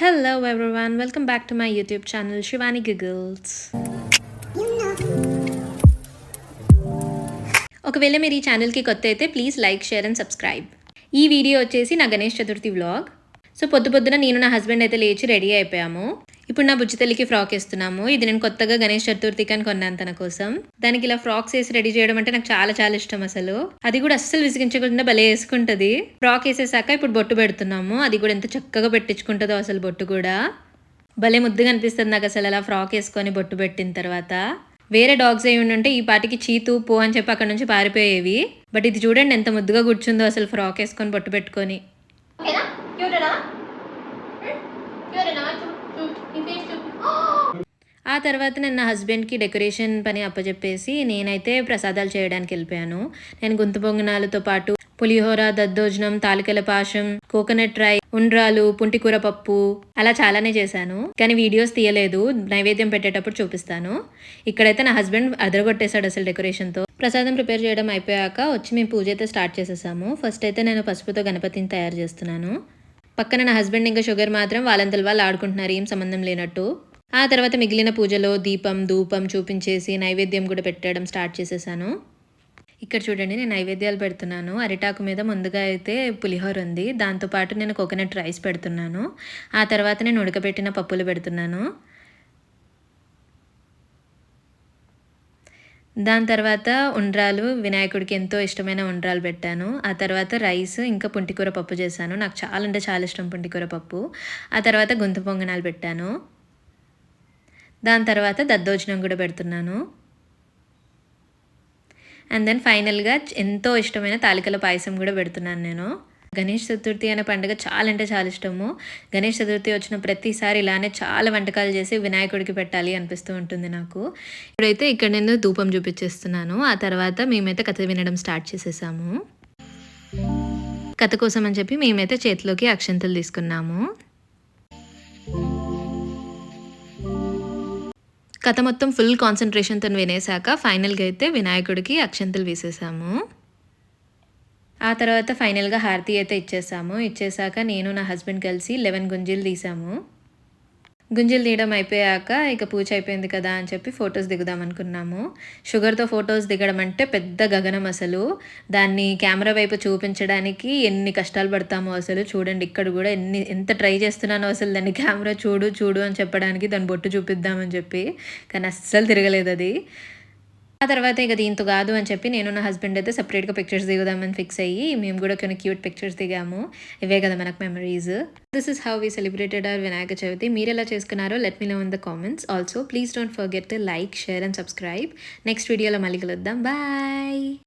Hello everyone, welcome back to my YouTube channel Shivani Giggles. ఒకవేళ మీరు ఈ ఛానల్కి కొత్త అయితే please like share and subscribe. ఈ వీడియో వచ్చేసి నా గణేష్ చతుర్థి వ్లాగ్. సో పొద్దున నేను నా హస్బెండ్ అయితే లేచి రెడీ అయిపోయాము. ఇప్పుడు నా బుజ్జి తల్లికి ఫ్రాక్ వేస్తున్నాము. ఇది నేను కొత్తగా గణేష్ చతుర్థికి అని కొన్నాను తన కోసం. దానికి ఇలా ఫ్రాక్స్ వేసి రెడీ చేయడం అంటే నాకు చాలా చాలా ఇష్టం అసలు. అది కూడా అస్సలు విసిగించకుండా భలే వేసుకుంటుంది. ఫ్రాక్ వేసేసాక ఇప్పుడు బొట్టు పెడుతున్నాము. అది కూడా ఎంత చక్కగా పెట్టించుకుంటుందో అసలు బొట్టు కూడా భలే ముద్దుగా అనిపిస్తుంది నాకు అసలు అలా ఫ్రాక్ వేసుకొని బొట్టు పెట్టిన తర్వాత. వేరే డాగ్స్ అయి ఉంటే ఈ పాటికి చీతు పో అని చెప్పి అక్కడ నుంచి పారిపోయేవి. బట్ ఇది చూడండి ఎంత ముద్దుగా కూర్చుందో అసలు ఫ్రాక్ వేసుకొని బొట్టు పెట్టుకొని. ఆ తర్వాత నేను నా హస్బెండ్కి డెకరేషన్ పని అప్పచెప్పేసి నేనైతే ప్రసాదాలు చేయడానికి వెళ్ళిపోయాను. నేను గుంత పొంగనాలతో పాటు పులిహోర, దద్దోజనం, తాలికల పాశం, కోకోనట్ రై, ఉండ్రాలు, పుంటికూర పప్పు అలా చాలానే చేశాను. కానీ వీడియోస్ తీయలేదు, నైవేద్యం పెట్టేటప్పుడు చూపిస్తాను. ఇక్కడైతే నా హస్బెండ్ అదరగొట్టేశాడు అసలు డెకరేషన్తో. ప్రసాదం ప్రిపేర్ చేయడం అయిపోయాక వచ్చి మేము పూజ అయితే స్టార్ట్ చేసేసాము. ఫస్ట్ అయితే నేను పసుపుతో గణపతిని తయారు చేస్తున్నాను. పక్కన నా హస్బెండ్ ఇంకా షుగర్ మాత్రం వాళ్ళంతల వాళ్ళు ఆడుకుంటున్నారు, ఏం సంబంధం లేనట్టు. ఆ తర్వాత మిగిలిన పూజలో దీపం ధూపం చూపించేసి నైవేద్యం కూడా పెట్టడం స్టార్ట్ చేసేసాను. ఇక్కడ చూడండి నేను నైవేద్యాలు పెడుతున్నాను. అరిటాకు మీద ముందుగా అయితే పులిహోర ఉంది, దాంతోపాటు నేను కోకోనట్ రైస్ పెడుతున్నాను. ఆ తర్వాత నేను ఉడకబెట్టిన పప్పులు పెడుతున్నాను. దాని తర్వాత ఉండ్రాలు, వినాయకుడికి ఎంతో ఇష్టమైన ఉండ్రాలు పెట్టాను. ఆ తర్వాత రైస్ ఇంకా పుంటికూర పప్పు చేశాను. నాకు చాలా అంటే చాలా ఇష్టం పుంటికూర పప్పు. ఆ తర్వాత గుంత పొంగనాలు పెట్టాను. దాని తర్వాత దద్దోజనం కూడా పెడుతున్నాను. అండ్ దెన్ ఫైనల్గా ఎంతో ఇష్టమైన తాలికల పాయసం కూడా పెడుతున్నాను నేను. గణేష్ చతుర్థి అనే పండుగ చాలా అంటే చాలా ఇష్టము. గణేష్ చతుర్థి వచ్చిన ప్రతిసారి ఇలానే చాలా వంటకాలు చేసి వినాయకుడికి పెట్టాలి అనిపిస్తూ ఉంటుంది నాకు. ఇప్పుడైతే ఇక్కడ నేను ధూపం చూపించేస్తున్నాను. ఆ తర్వాత మేమైతే కథ వినడం స్టార్ట్ చేసేసాము. కథ కోసం అని చెప్పి మేమైతే చేతిలోకి అక్షంతలు తీసుకున్నాము. కథ మొత్తం ఫుల్ కాన్సన్ట్రేషన్తో వినేసాక ఫైనల్గా అయితే వినాయకుడికి అక్షంతలు వేసేసాము. ఆ తర్వాత ఫైనల్గా హారతి అయితే ఇచ్చేసాక నేను నా హస్బెండ్ కలిసి 11 గుంజీలు తీసాము. గుంజీలు తీయడం అయిపోయాక ఇక పూజ అయిపోయింది కదా అని చెప్పి ఫొటోస్ దిగుదాం అనుకున్నాము. షుగర్తో ఫొటోస్ దిగడం అంటే పెద్ద గగనం అసలు. దాన్ని కెమెరా వైపు చూపించడానికి ఎన్ని కష్టాలు పడతామో అసలు. చూడండి ఇక్కడ కూడా ఎంత ట్రై చేస్తున్నానో అసలు దాన్ని కెమెరా చూడు అని చెప్పడానికి, దాన్ని బొట్టు చూపిద్దామని చెప్పి, కానీ అస్సలు తిరగలేదు అది. ఆ తర్వాత ఇక దీంతో కాదు అని చెప్పి నేను నా హస్బెండ్ అయితే సపరేట్గా పిక్చర్స్ దిగుదామని ఫిక్స్ అయ్యి మేము కూడా కొన్ని క్యూట్ పిక్చర్స్ దిగాము. ఇవే కదా మనకు memories. This is how we celebrated our Vinayaka Chavithi. మీరు ఎలా చేసుకున్నారో let me know in the comments. Also please don't forget to like, share and subscribe. Next వీడియోలో మళ్ళీ కలుద్దాం. బాయ్.